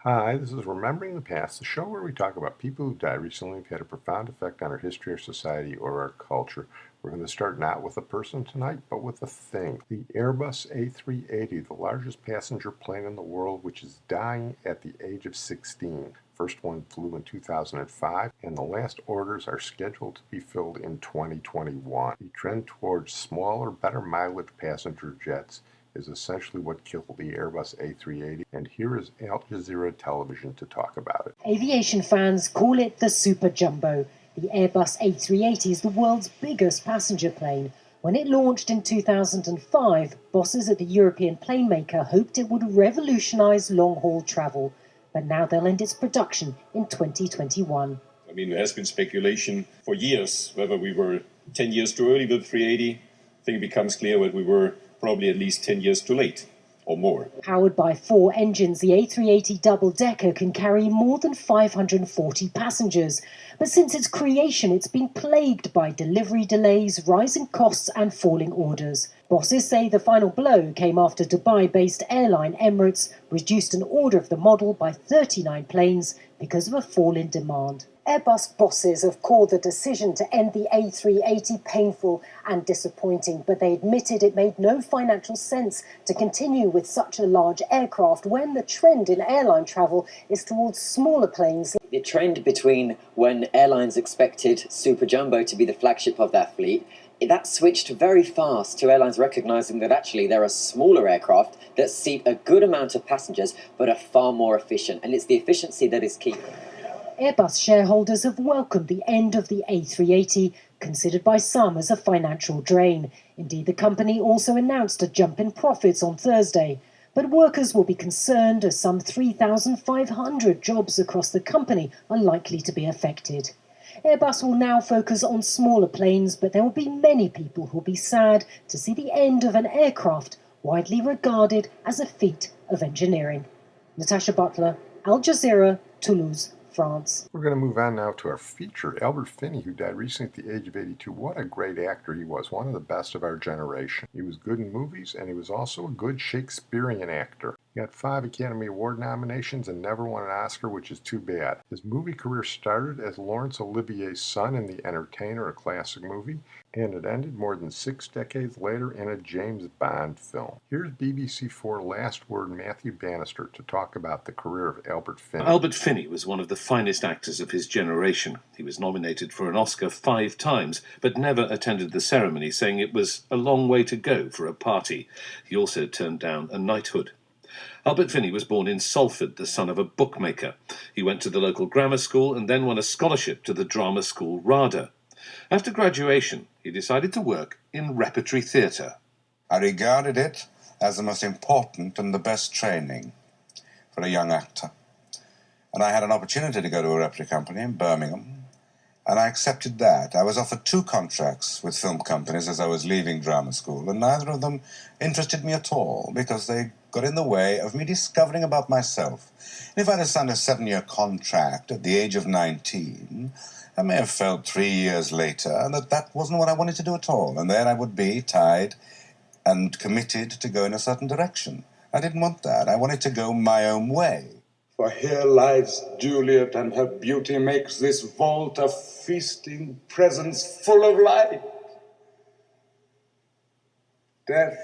Hi, this is Remembering the Past, the show where we talk about people who died recently who've had a profound effect on our history, our society, or our culture. We're going to start not with a person tonight, but with a thing. The Airbus A380, the largest passenger plane in the world, which is dying at the age of 16. First one flew in 2005, and the last orders are scheduled to be filled in 2021. The trend towards smaller, better mileage passenger jets is essentially what killed the Airbus A380, and here is Al Jazeera Television to talk about it. Aviation fans call it the SUPERJUMBO. The Airbus A380 is the world's biggest passenger plane. When it launched in 2005, bosses at the European plane maker hoped it would revolutionize long-haul travel, but now they'll end its production in 2021. I mean, there has been speculation for years whether we were 10 years too early with the 380. I think it becomes clear that we were probably at least 10 years too late, or more. Powered by 4 engines, the A380 double-decker can carry more than 540 passengers. But since its creation, it's been plagued by delivery delays, rising costs and falling orders. Bosses say the final blow came after Dubai-based airline Emirates reduced an order of the model by 39 planes because of a fall in demand. Airbus bosses have called the decision to end the A380 painful and disappointing, but they admitted it made no financial sense to continue with such a large aircraft when the trend in airline travel is towards smaller planes. The trend between when airlines expected SUPERJUMBO to be the flagship of their fleet, that switched very fast to airlines recognising that actually there are smaller aircraft that seat a good amount of passengers but are far more efficient, and it's the efficiency that is key. Airbus shareholders have welcomed the end of the A380, considered by some as a financial drain. Indeed, the company also announced a jump in profits on Thursday. But workers will be concerned as some 3,500 jobs across the company are likely to be affected. Airbus will now focus on smaller planes, but there will be many people who will be sad to see the end of an aircraft widely regarded as a feat of engineering. Natasha Butler, Al Jazeera, Toulouse, France. We're going to move on now to our feature, Albert Finney, who died recently at the age of 82. What a great actor he was, one of the best of our generation. He was good in movies, and he was also a good Shakespearean actor. He got 5 Academy Award nominations and never won an Oscar, which is too bad. His movie career started as Laurence Olivier's son in The Entertainer, a classic movie, and it ended more than 6 decades later in a James Bond film. Here's BBC4 Last Word Matthew Bannister to talk about the career of Albert Finney. Albert Finney was one of the finest actors of his generation. He was nominated for an Oscar 5 times, but never attended the ceremony, saying it was a long way to go for a party. He also turned down a knighthood. Albert Finney was born in Salford, the son of a bookmaker. He went to the local grammar school and then won a scholarship to the drama school RADA. After graduation, he decided to work in repertory theatre. I regarded it as the most important and the best training for a young actor. And I had an opportunity to go to a repertory company in Birmingham, and I accepted that. I was offered 2 contracts with film companies as I was leaving drama school, and neither of them interested me at all because they got in the way of me discovering about myself. And if I'd have signed a 7-year contract at the age of 19, I may have felt 3 years later that that wasn't what I wanted to do at all, and there I would be tied and committed to go in a certain direction. I didn't want that. I wanted to go my own way. For here lies Juliet, and her beauty makes this vault a feasting presence full of light. Death,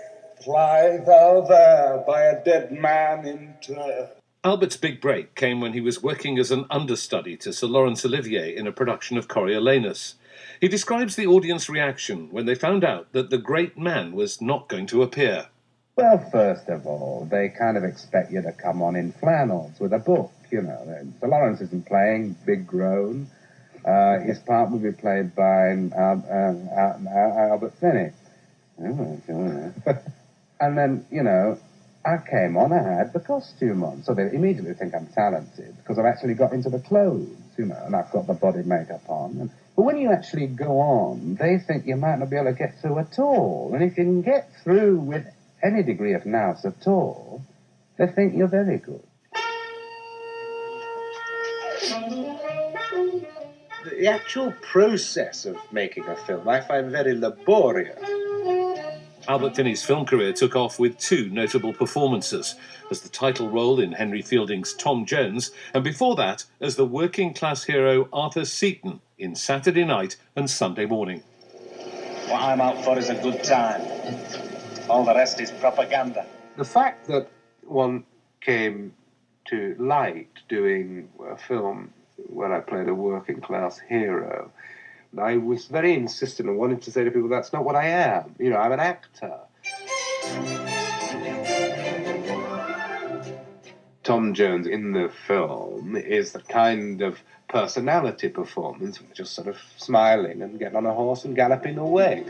lie thou there by a dead man interred. Albert's big break came when he was working as an understudy to Sir Laurence Olivier in a production of Coriolanus. He describes the audience reaction when they found out that the great man was not going to appear. Well, first of all, they kind of expect you to come on in flannels with a book, you know. Sir Laurence isn't playing, big groan. His part will be played by Albert Finney. And then, you know, I came on, I had the costume on, so they immediately think I'm talented because I've actually got into the clothes, you know, and I've got the body makeup on. But when you actually go on, they think you might not be able to get through at all. And if you can get through with any degree of nous at all, they think you're very good. The actual process of making a film I find very laborious. Albert Finney's film career took off with two notable performances, as the title role in Henry Fielding's Tom Jones, and before that as the working-class hero Arthur Seaton in Saturday Night and Sunday Morning. What I'm out for is a good time. All the rest is propaganda. The fact that one came to like doing a film where I played a working-class hero, I was very insistent and wanted to say to people, that's not what I am. You know, I'm an actor. Tom Jones in the film is the kind of personality performance, just sort of smiling and getting on a horse and galloping away.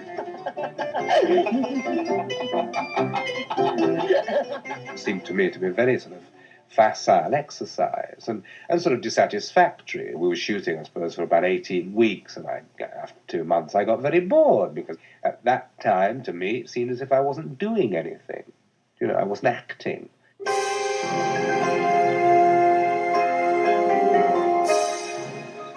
It seemed to me to be very sort of facile exercise and sort of dissatisfactory. We were shooting, I suppose, for about 18 weeks, and after 2 months I got very bored, because at that time, to me, it seemed as if I wasn't doing anything. You know, I wasn't acting.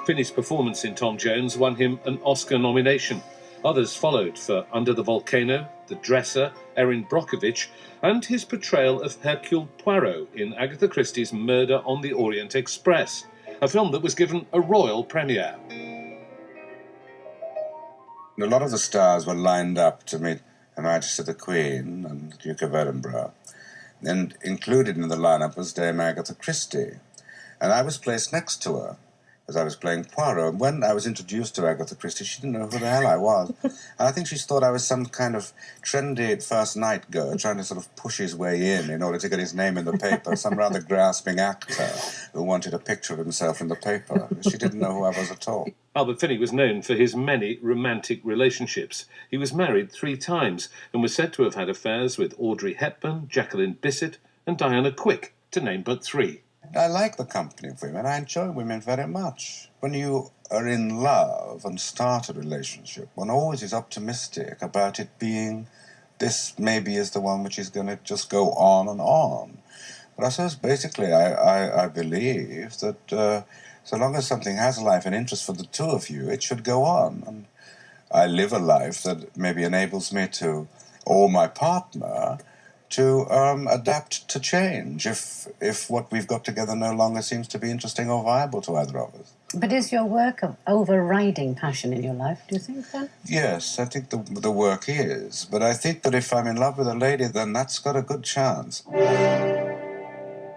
Finney's performance in Tom Jones won him an Oscar nomination. Others followed for Under the Volcano, The Dresser, Erin Brockovich, and his portrayal of Hercule Poirot in Agatha Christie's Murder on the Orient Express, a film that was given a royal premiere. A lot of the stars were lined up to meet Her Majesty the Queen and the Duke of Edinburgh, and included in the lineup was Dame Agatha Christie, and I was placed next to her, as I was playing Poirot. When I was introduced to Agatha Christie, she didn't know who the hell I was. And I think she thought I was some kind of trendy first night girl trying to sort of push his way in order to get his name in the paper, some rather grasping actor who wanted a picture of himself in the paper. She didn't know who I was at all. Albert Finney was known for his many romantic relationships. He was married 3 times and was said to have had affairs with Audrey Hepburn, Jacqueline Bisset and Diana Quick, to name but 3. I like the company of women. I enjoy women very much. When you are in love and start a relationship, one always is optimistic about it being, this maybe is the one which is going to just go on and on. But I suppose basically I believe that so long as something has a life and interest for the two of you, it should go on. And I live a life that maybe enables me to, or my partner, to adapt to change if what we've got together no longer seems to be interesting or viable to either of us. But is your work an overriding passion in your life, do you think, then? Yes, I think the work is. But I think that if I'm in love with a lady, then that's got a good chance.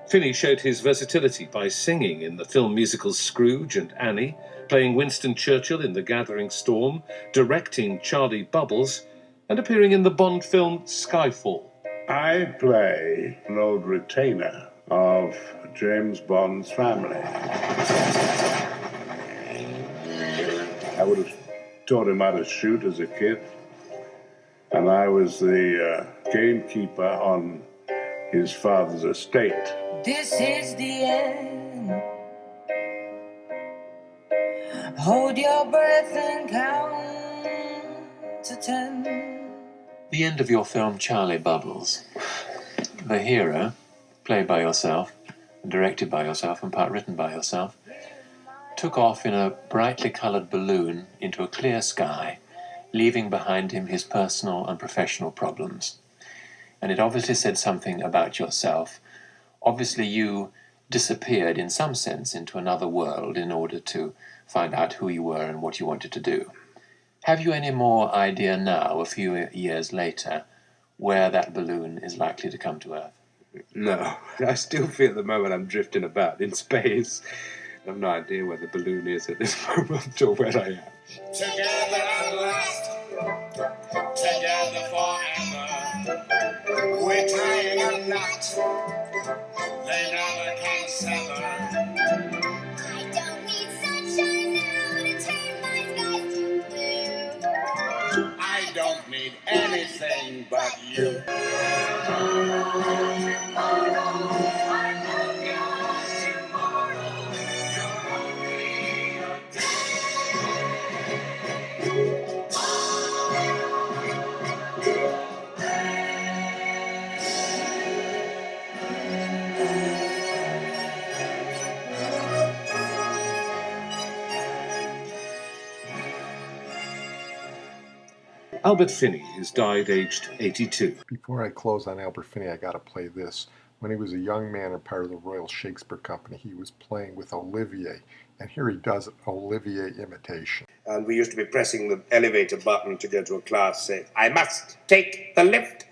Finney showed his versatility by singing in the film musicals Scrooge and Annie, playing Winston Churchill in The Gathering Storm, directing Charlie Bubbles, and appearing in the Bond film Skyfall. I play an old retainer of James Bond's family. I would have taught him how to shoot as a kid, and I was the gamekeeper on his father's estate. This is the end. Hold your breath and count to 10. The end of your film Charlie Bubbles, the hero, played by yourself, directed by yourself and part written by yourself, took off in a brightly coloured balloon into a clear sky, leaving behind him his personal and professional problems. And it obviously said something about yourself. Obviously you disappeared in some sense into another world in order to find out who you were and what you wanted to do. Have you any more idea now, a few years later, where that balloon is likely to come to Earth? No, I still feel at the moment I'm drifting about in space. I have no idea where the balloon is at this moment or where I am. Together at last, together forever. We're tying a knot, they never can sever. I don't need sunshine now to turn my skies to blue. I don't need anything but you. Albert Finney has died aged 82. Before I close on Albert Finney, I got to play this. When he was a young man and part of the Royal Shakespeare Company, he was playing with Olivier, and here he does an Olivier imitation. And we used to be pressing the elevator button to go to a class, say, I must take the lift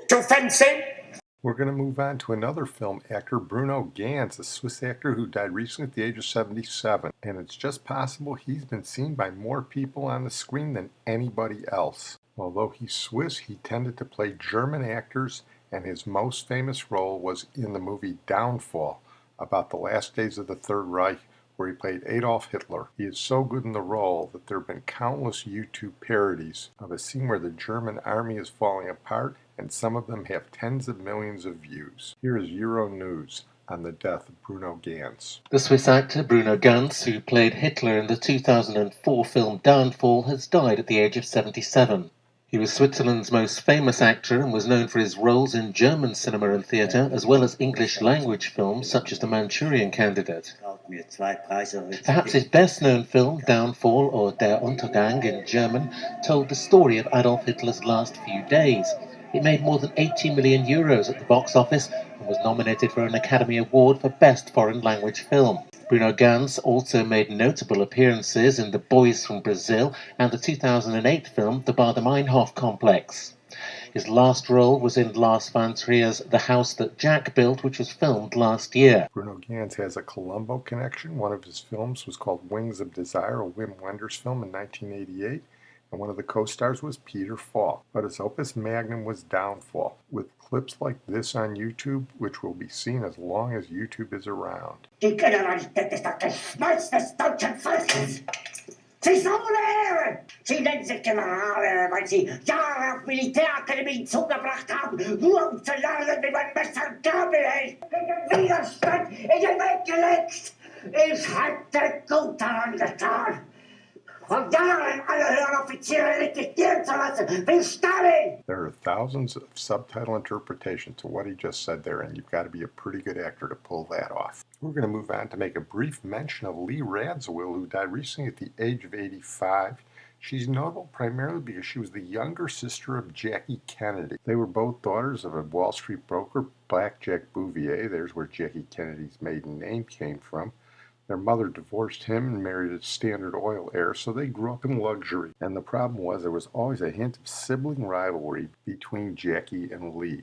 to fencing. We're going to move on to another film actor, Bruno Ganz, a Swiss actor who died recently at the age of 77. And it's just possible he's been seen by more people on the screen than anybody else. Although he's Swiss, he tended to play German actors, and his most famous role was in the movie Downfall, about the last days of the Third Reich, where he played Adolf Hitler. He is so good in the role that there have been countless YouTube parodies of a scene where the German army is falling apart, and some of them have tens of millions of views. Here is Euronews on the death of Bruno Ganz. The Swiss actor Bruno Ganz, who played Hitler in the 2004 film Downfall, has died at the age of 77. He was Switzerland's most famous actor and was known for his roles in German cinema and theatre, as well as English-language films such as The Manchurian Candidate. Perhaps his best-known film, Downfall, or Der Untergang in German, told the story of Adolf Hitler's last few days. It made more than 80 million euros at the box office and was nominated for an Academy Award for Best Foreign Language Film. Bruno Ganz also made notable appearances in The Boys from Brazil and the 2008 film The Baader-Meinhof Complex. His last role was in Lars von Trier's The House That Jack Built, which was filmed last year. Bruno Ganz has a Colombo connection. One of his films was called Wings of Desire, a Wim Wenders film in 1988. And one of the co-stars was Peter Falk. But his opus magnum was Downfall, with clips like this on YouTube, which will be seen as long as YouTube is around. Die Generalität ist doch der Schmolz des deutschen Volkes. Sie ist ohne Ehre. Sie nennen sich Generale, weil sie Jahre auf Militärakademien zugebracht haben, nur um zu lernen, wie man Messer und Gabel hält. Gegen Widerstand in den Weg gelegt. Ich hätte gut daran getan, von Jahren alle höheren Offiziere liquidieren zu lassen, wie Stalin. There are thousands of subtitle interpretations to what he just said there, and you've got to be a pretty good actor to pull that off. We're going to move on to make a brief mention of Lee Radziwill, who died recently at the age of 85. She's notable primarily because she was the younger sister of Jackie Kennedy. They were both daughters of a Wall Street broker, Blackjack Bouvier. There's where Jackie Kennedy's maiden name came from. Their mother divorced him and married a Standard Oil heir, so they grew up in luxury. And the problem was there was always a hint of sibling rivalry between Jackie and Lee.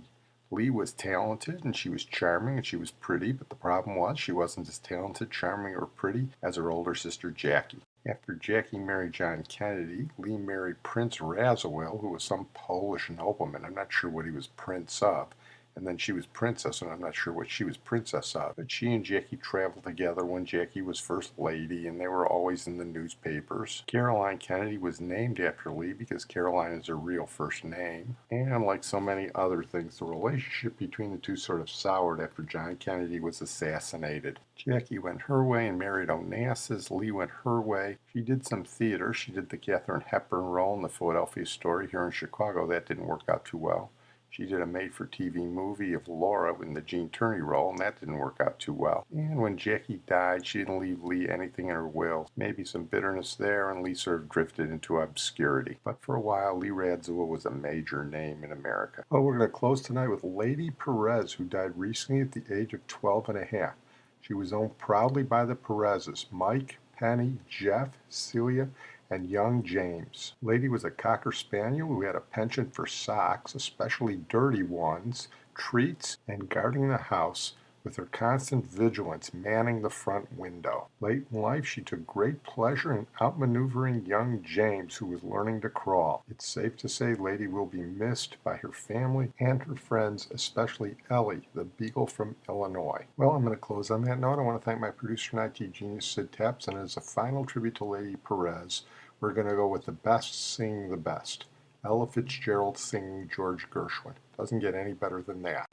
Lee was talented and she was charming and she was pretty, but the problem was she wasn't as talented, charming, or pretty as her older sister Jackie. After Jackie married John Kennedy, Lee married Prince Radziwill, who was some Polish nobleman. I'm not sure what he was prince of. And then she was princess, and I'm not sure what she was princess of. But she and Jackie traveled together when Jackie was first lady, and they were always in the newspapers. Caroline Kennedy was named after Lee because Caroline is her real first name. And like so many other things, the relationship between the two sort of soured after John Kennedy was assassinated. Jackie went her way and married Onassis. Lee went her way. She did some theater. She did the Katharine Hepburn role in the Philadelphia Story here in Chicago. That didn't work out too well. She did a made-for-TV movie of Laura in the Gene Tierney role, and that didn't work out too well. And when Jackie died, she didn't leave Lee anything in her will. Maybe some bitterness there, and Lee sort of drifted into obscurity. But for a while, Lee Radziwill was a major name in America. Oh, we're going to close tonight with Lady Perez, who died recently at the age of 12 and a half. She was owned proudly by the Perezes, Mike, Penny, Jeff, Celia, and young James. Lady was a Cocker Spaniel who had a penchant for socks, especially dirty ones, treats, and guarding the house with her constant vigilance manning the front window. Late in life, she took great pleasure in outmaneuvering young James, who was learning to crawl. It's safe to say Lady will be missed by her family and her friends, especially Ellie, the beagle from Illinois. Well, I'm going to close on that note. I want to thank my producer and IT genius, Sid Tepps, and as a final tribute to Lady Perez, we're going to go with the best singing the best. Ella Fitzgerald singing George Gershwin. Doesn't get any better than that.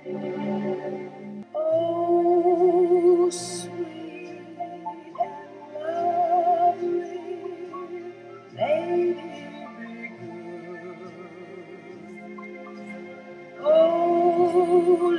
Oh, sweet and lovely lady, be good. Oh,